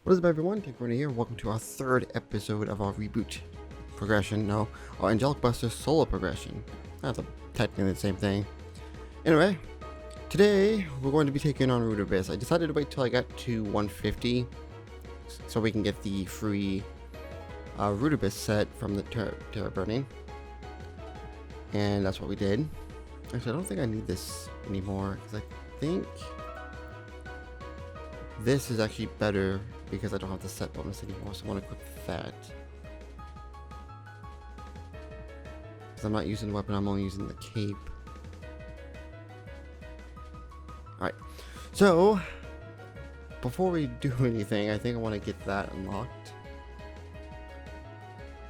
What is up, everyone? TehCrono here. Welcome to our third episode of our Reboot progression. No, our Angelic Buster solo progression. That's technically the same thing. Anyway, today we're going to be taking on Root Abyss. I decided to wait till I got to 150 so we can get the free Root Abyss set from the Terra Burning. And that's what we did. Actually, I don't think I need this anymore because I think this is actually better because I don't have the set bonus anymore, so I want to equip that. Because I'm not using the weapon, I'm only using the cape. Alright, so before we do anything, I think I want to get that unlocked.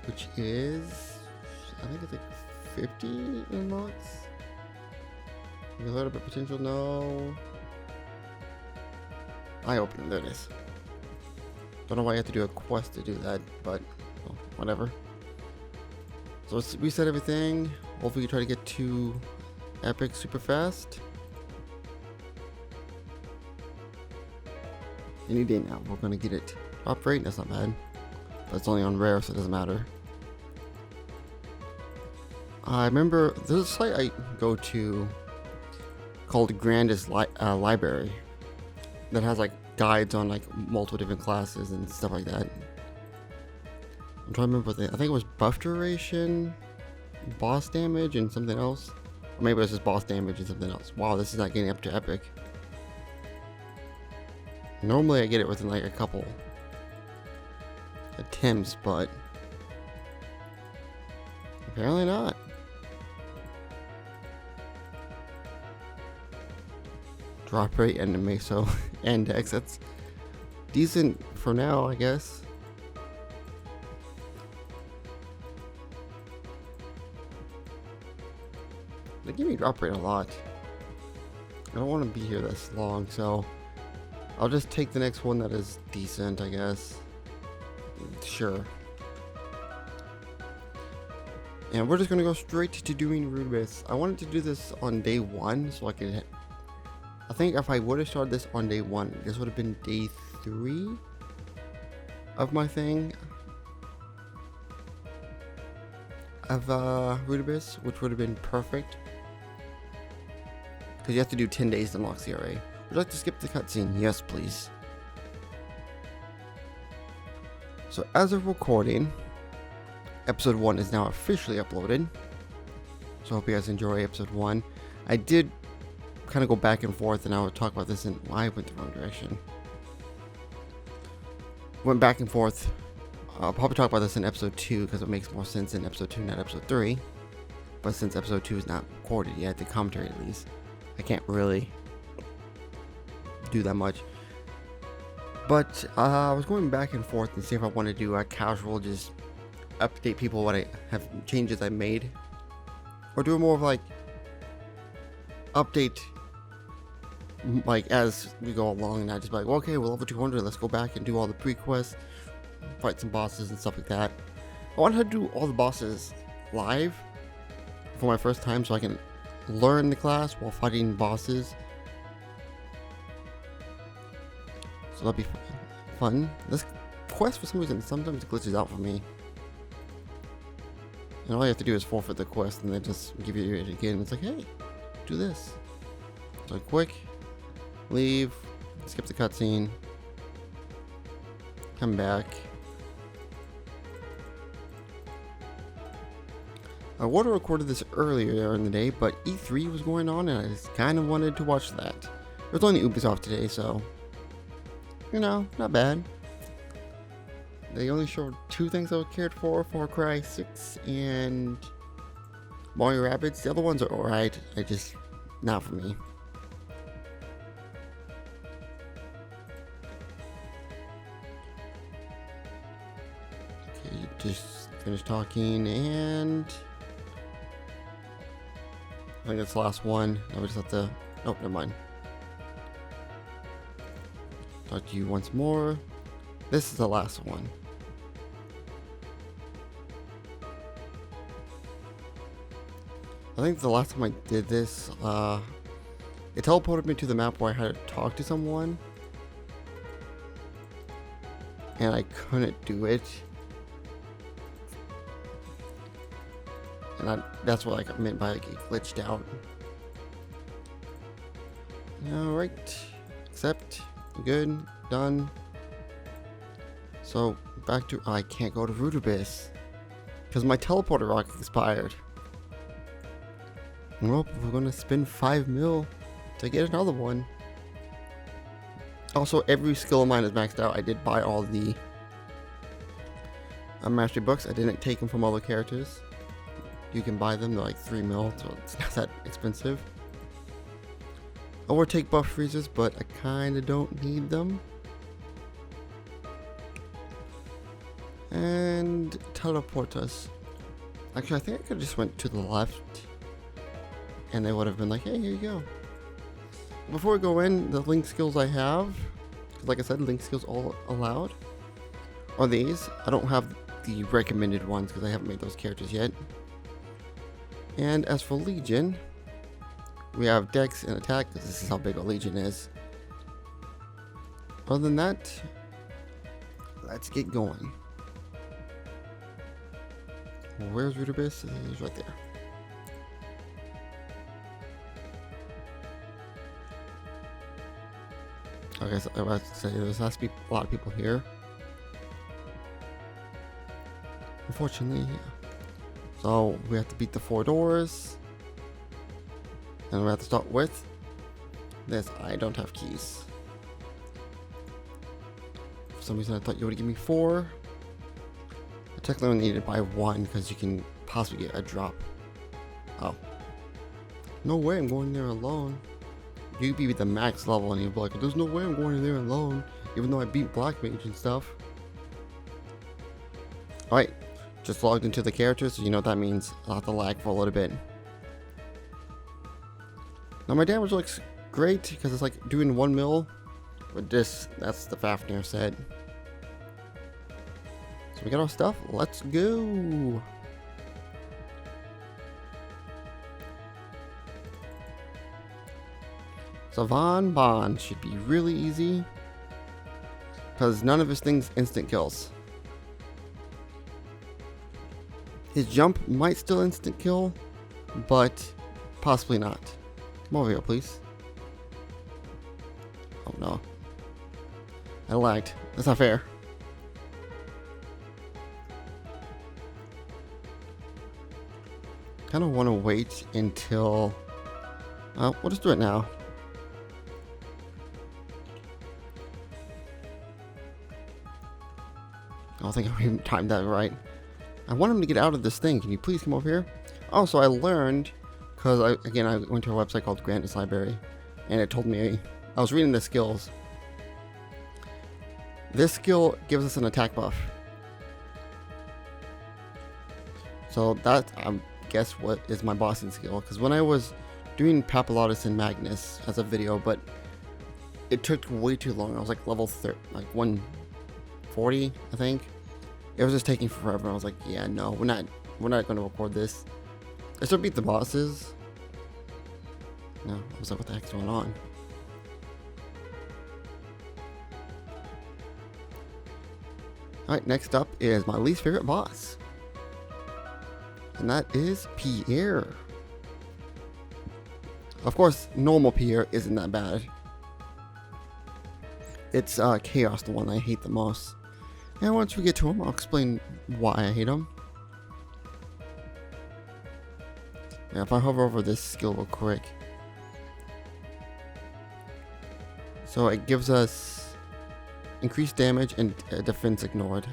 Which is, I think it's like 50 unlocks? A little bit potential, no. I opened it, there it is. Don't know why I have to do a quest to do that, but well, whatever. So let's reset everything. Hopefully we try to get to epic super fast. Any day now, we're gonna get it. Drop rate, that's not bad. But it's only on rare, so it doesn't matter. I remember there's a site I go to called Grandest Library that has like guides on like multiple different classes and stuff like that. I'm trying to remember what I think it was buff duration, boss damage, and something else. Or maybe it was just boss damage and something else. Wow, this is not getting up to epic. Normally I get it within like a couple attempts, but apparently not. Drop rate and meso and dex, that's decent for now, I guess. They give me drop rate a lot. I don't want to be here this long, so I'll just take the next one that is decent, I guess. Sure. And we're just gonna go straight to doing Root Abyss. I wanted to do this on day 1 so I could. I think if I would have started this on day 1, this would have been day 3 of my thing of Root Abyss, which would have been perfect. Because you have to do 10 days to unlock CRA. Would you like to skip the cutscene? Yes, please. So as of recording, episode 1 is now officially uploaded. So I hope you guys enjoy episode 1. I did kind of go back and forth, and I would talk about this in I went the wrong direction. Went back and forth. I'll probably talk about this in episode 2 because it makes more sense in episode 2, not episode 3. But since episode 2 is not recorded yet, the commentary at least, I can't really do that much. But I was going back and forth and see if I want to do a casual, just update people what I have changes I made, or do more of like update like as we go along, and I just be like, well, okay, we're level 200, let's go back and do all the pre-quests, fight some bosses and stuff like that. I wanted to do all the bosses live for my first time so I can learn the class while fighting bosses. So that'll be fun. This quest for some reason sometimes glitches out for me. And all you have to do is forfeit the quest and then just give you it again. It's like, hey, do this. So quick, leave, skip the cutscene, come back. I would have recorded this earlier in the day, but E3 was going on and I just kind of wanted to watch that. It was only Ubisoft today, so, you know, not bad. They only showed 2 things I cared for, Far Cry 6 and Mario Rabbids. The other ones are alright, I just, not for me. Okay, just finished talking, and I think that's the last one. Now we just have to, oh, never mind. Talk to you once more. This is the last one. I think the last time I did this, it teleported me to the map where I had to talk to someone. and I couldn't do it. And that's what I meant by like it glitched out. Alright, accept, good, done. So back to, I can't go to Root Abyss because my teleporter rock expired. Well, we're gonna spend 5 mil to get another one. Also, every skill of mine is maxed out. I did buy all the mastery books. I didn't take them from other characters. You can buy them, they're like 3 mil, so it's not that expensive. Or take buff freezers, but I kinda don't need them. And teleport us. Actually, I think I could have just went to the left, and they would have been like, hey, here you go. Before we go in, the link skills I have, because like I said, link skills all allowed, are these. I don't have the recommended ones because I haven't made those characters yet. And as for Legion, we have Dex and Attack, because this is how big a Legion is. Other than that, let's get going. Where's Root Abyss? He's right there. Okay, so I was to say there has to be a lot of people here. Unfortunately, yeah. So we have to beat the 4 doors. And we have to start with this. I don't have keys. For some reason I thought you would give me 4. I technically only needed by 1 because you can possibly get a drop. Oh. No way I'm going there alone. You'd be the max level and you'd be like, there's no way I'm going in there alone. Even though I beat Black Mage and stuff. Alright. Just logged into the characters, so you know what that means. I'll have to lag for a little bit. Now my damage looks great because it's like doing 1 mil. With this, that's the Fafnir set. So we got our stuff. Let's go. So Von Bon should be really easy because none of his things instant kills. His jump might still instant kill, but possibly not. Come over here, please. Oh no. I lagged. That's not fair. Kind of want to wait until... we'll just do it now. I don't think I timed that right. I want him to get out of this thing. Can you please come over here? Also, I learned... Because, I went to a website called Grandis Library, and it told me, I was reading the skills. This skill gives us an attack buff. So that, I guess, what is my bossing skill. Because when I was doing Papillotus and Magnus as a video, but it took way too long. I was like level 140, I think. It was just taking forever. I was like, yeah, no, we're not going to record this. I still beat the bosses. No, I was like, what the heck's going on? Alright, next up is my least favorite boss. And that is Pierre. Of course, normal Pierre isn't that bad. It's Chaos, the one I hate the most. And once we get to him, I'll explain why I hate him. Yeah, if I hover over this skill real quick. So it gives us increased damage and defense ignored.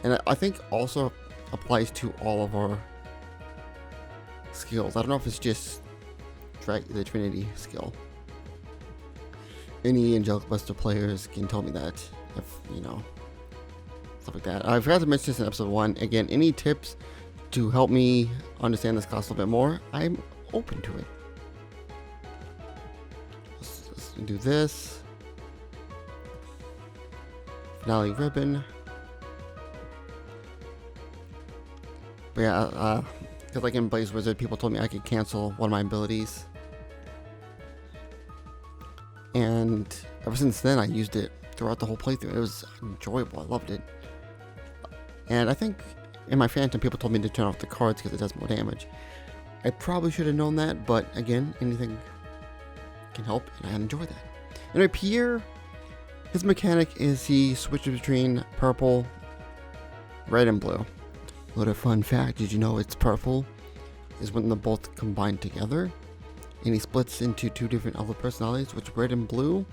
And I think also applies to all of our skills. I don't know if it's just the Trinity skill. Any Angelic Buster players can tell me that, if you know, stuff like that. I forgot to mention this in episode 1. Again, any tips to help me understand this class a little bit more, I'm open to it. Let's do this. Finale ribbon. But yeah, because like in Blaze Wizard, people told me I could cancel one of my abilities. And ever since then, I used it throughout the whole playthrough. It was enjoyable. I loved it. And I think in my Phantom, people told me to turn off the cards because it does more damage. I probably should have known that, but again, anything can help, and I enjoy that. Anyway, Pierre, his mechanic is he switches between purple, red, and blue. Little fun fact, did you know it's purple is when they're both combined together, and he splits into two different other personalities, which red and blue,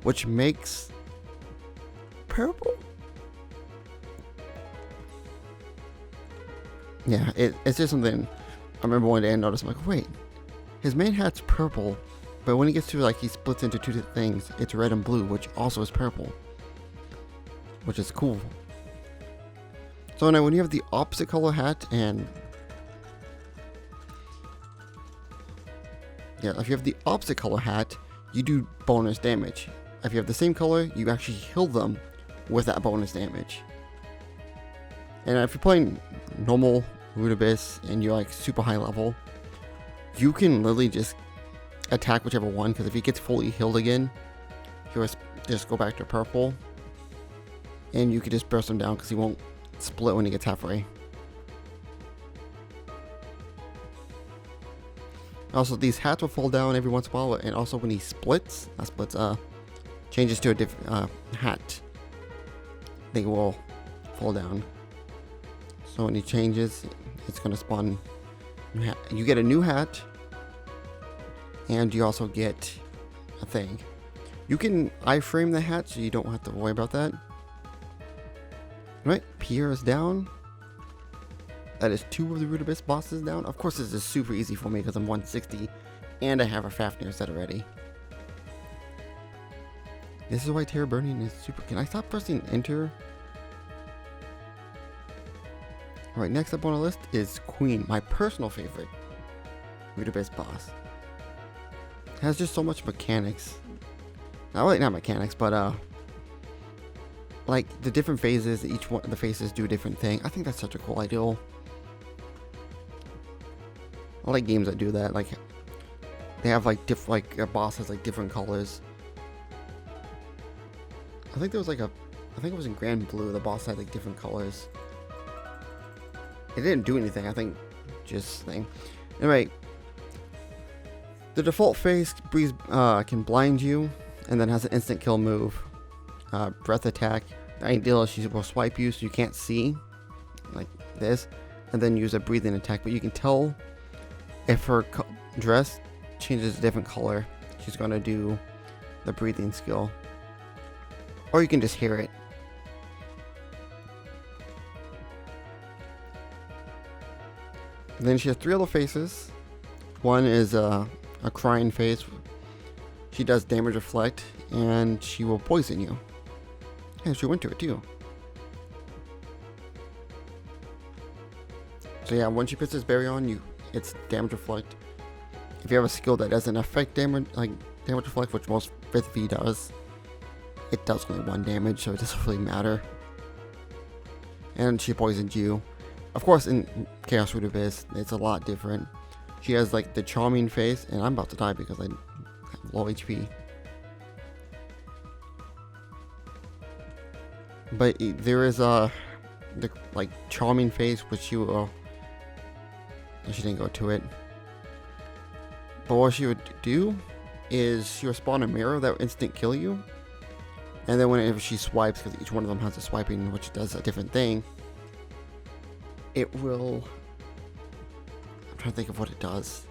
which makes purple? Yeah, it's just something I remember one day I noticed. I'm like, wait, his main hat's purple, but when he gets to like he splits into two things, it's red and blue, which also is purple, which is cool. So now when you have the opposite color hat, and yeah, if you have the opposite color hat, you do bonus damage. If you have the same color, you actually heal them with that bonus damage. And if you're playing normal Root Abyss and you're like super high level, you can literally just attack whichever one, because if he gets fully healed again, he'll just go back to purple, and you can just burst him down because he won't split when he gets halfway. Also, these hats will fall down every once in a while, and also when he changes to a different hat, they will fall down. So when he changes, it's going to spawn new hat. You get a new hat, and you also get a thing. You can iframe the hat, so you don't have to worry about that. Right, Pierre is down. That is 2 of the Root Abyss bosses down. Of course, this is super easy for me because I'm 160, and I have a Fafnir set already. This is why Terror Burning is super. Can I stop pressing enter? Alright, next up on the list is Queen, my personal favorite Root Abyss boss. It has just so much mechanics. Not mechanics, but like the different phases, each one of the phases do a different thing. I think that's such a cool idea. I like games that do that. Like they have like a boss has like different colors. I think it was in Grand Blue. The boss had like different colors. It didn't do anything. I think just thing. Anyway, the default phase can blind you, and then has an instant kill move. Breath attack. The ideal is she will swipe you so you can't see, like this, and then use a breathing attack. But you can tell if her dress changes a different color, she's gonna do the breathing skill, or you can just hear it. And then she has 3 other faces. One is a crying face. She does damage reflect, and she will poison you. And she went to it too. So yeah, when she puts this berry on, it's damage reflect. If you have a skill that doesn't affect damage reflect, which most 5th V does, it does only 1 damage, so it doesn't really matter. And she poisons you. Of course, in Chaos Root Abyss, it's a lot different. She has like the charming face, and I'm about to die because I have low HP. But there is the like charming face, which she will. She didn't go to it. But what she would do is she will spawn a mirror that will instant kill you, and then whenever she swipes, because each one of them has a swiping, which does a different thing, it will. I'm trying to think of what it does.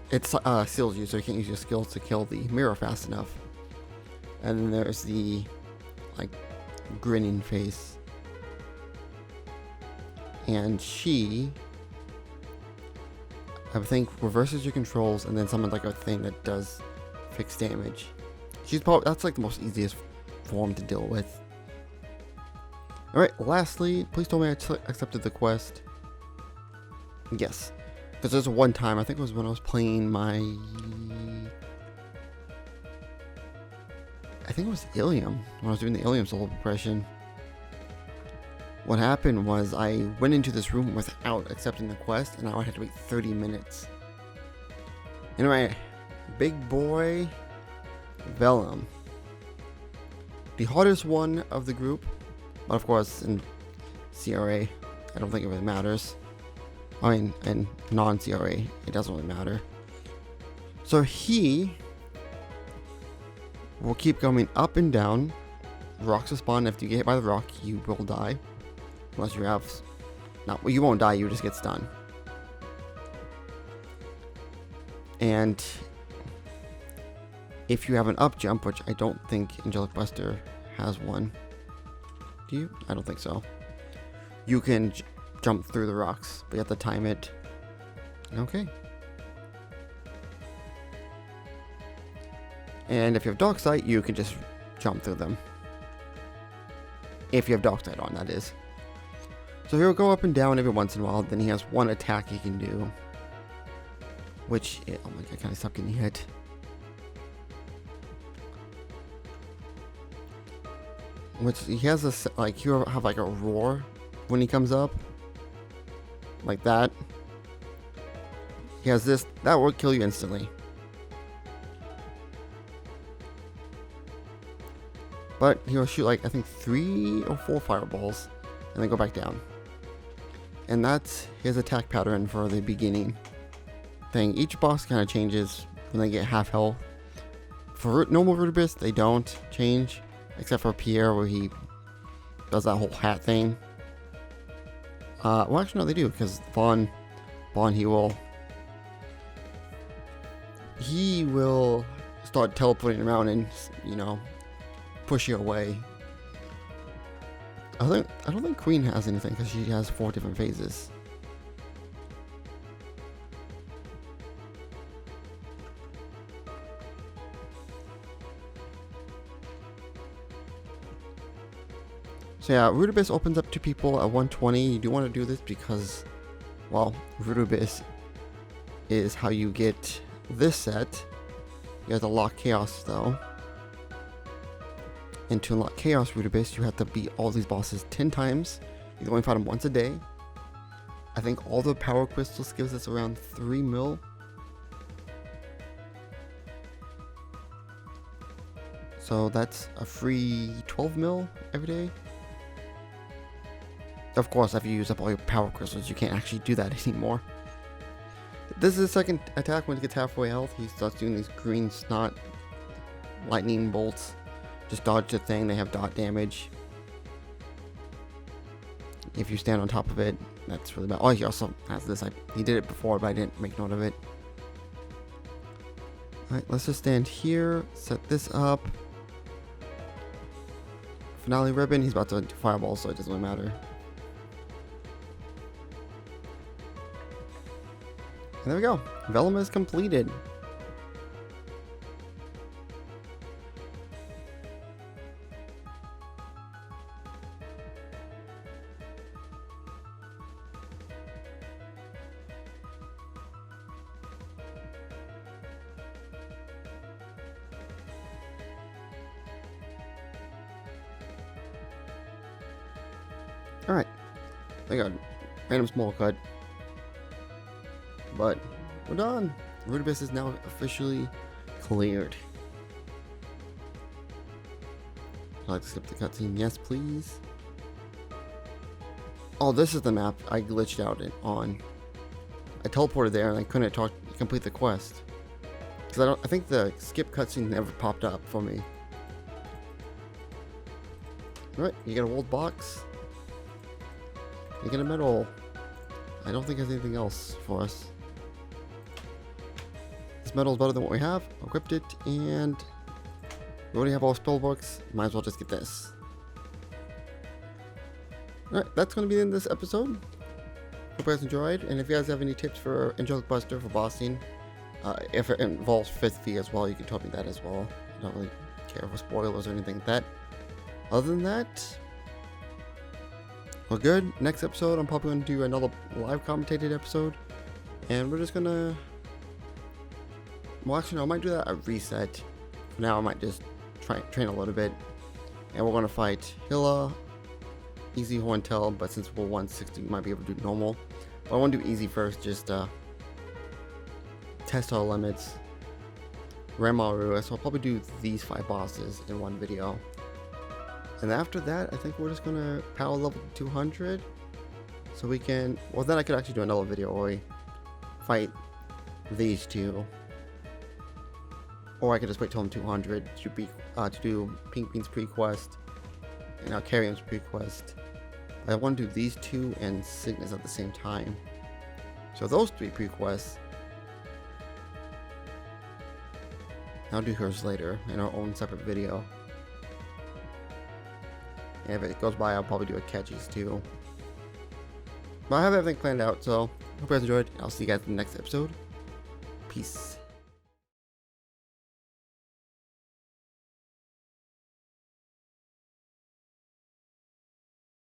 It seals you, so you can't use your skills to kill the mirror fast enough. And then there's the like grinning face, and she, I think, reverses your controls and then summons like a thing that does fixed damage. That's like the most easiest form to deal with. Alright, lastly, please tell me I accepted the quest. Yes, because there's one time, I think it was when I was playing I think it was Ilium, when I was doing the Ilium solo progression. What happened was I went into this room without accepting the quest, and I had to wait 30 minutes. Anyway, big boy Vellum. the hardest one of the group, but of course in CRA, I don't think it really matters. I mean, in non-CRA, it doesn't really matter. So he will keep going up and down. Rocks will spawn. If you get hit by the rock, you will die. Unless you have... No, well, you won't die, you just get stunned. And if you have an up jump, which I don't think Angelic Buster has one. Do you? I don't think so. You can jump through the rocks, but you have to time it. Okay. And if you have Dark Sight, you can just jump through them. If you have Dark Sight on, that is. So he'll go up and down every once in a while. Then he has one attack he can do. Which, oh my god, can I stop getting hit? Which he has a, like, he'll have like a roar when he comes up. Like that. He has this, that will kill you instantly. But he'll shoot like, I think 3 or 4 fireballs and then go back down. And that's his attack pattern for the beginning thing. Each boss kind of changes when they get half health. For normal Rubus, they don't change, except for Pierre, where he does that whole hat thing. Well, actually, no, they do, because Vaughn, he will start teleporting around and, you know, push you away. I don't think Queen has anything, because she has 4 different phases. So yeah, Rudibus opens up to people at 120. You do want to do this because, well, Rudibus is how you get this set. You have to lock Chaos though. And to unlock Chaos Rudibus, you have to beat all these bosses 10 times. You can only fight them once a day. I think all the power crystals gives us around 3 mil. So that's a free 12 mil every day. Of course, after you use up all your power crystals, you can't actually do that anymore. This is the second attack. When he gets halfway health, he starts doing these green snot lightning bolts. Just dodge the thing, they have dot damage. If you stand on top of it, that's really bad. Oh, he also has this. He did it before, but I didn't make note of it. Alright, let's just stand here, set this up. Finale ribbon, he's about to do fireball, so it doesn't really matter. And there we go. Vellum is completed. Alright. I got random small cut. But we're done. Rudibus is now officially cleared. I'd like to skip the cutscene. Yes, please. Oh, this is the map I glitched out on. I teleported there and I couldn't complete the quest. Because I think the skip cutscene never popped up for me. Alright, you get a gold box. You get a medal. I don't think there's anything else for us. This medal is better than what we have. Equipped it, and we already have all spell books. Might as well just get this. Alright, that's going to be the end of this episode. Hope you guys enjoyed, and if you guys have any tips for Angelic Buster for bossing, if it involves 5th fee as well, you can tell me that as well. I don't really care for spoilers or anything like that. Other than that, we're good. Next episode, I'm probably going to do another live commentated episode, and we're just going to... Well, actually, no, I might do that at reset. For now, I might just train a little bit. And we're going to fight Hilla, easy Horntail, but since we're 160, we might be able to do normal. But I want to do easy first, just test our limits. Ramaru, so I'll probably do these 5 bosses in one video. And after that, I think we're just gonna power level to 200. So we can, well then I could actually do another video where we fight these two. Or I could just wait till I'm 200 to do Pink Bean's pre-quest and Carrium's pre-quest. I want to do these two and Cygnus at the same time. So those 3 pre-quests. I'll do hers later in our own separate video. And if it goes by, I'll probably do a catches too. But I have everything planned out, so hope you guys enjoyed. I'll see you guys in the next episode. Peace.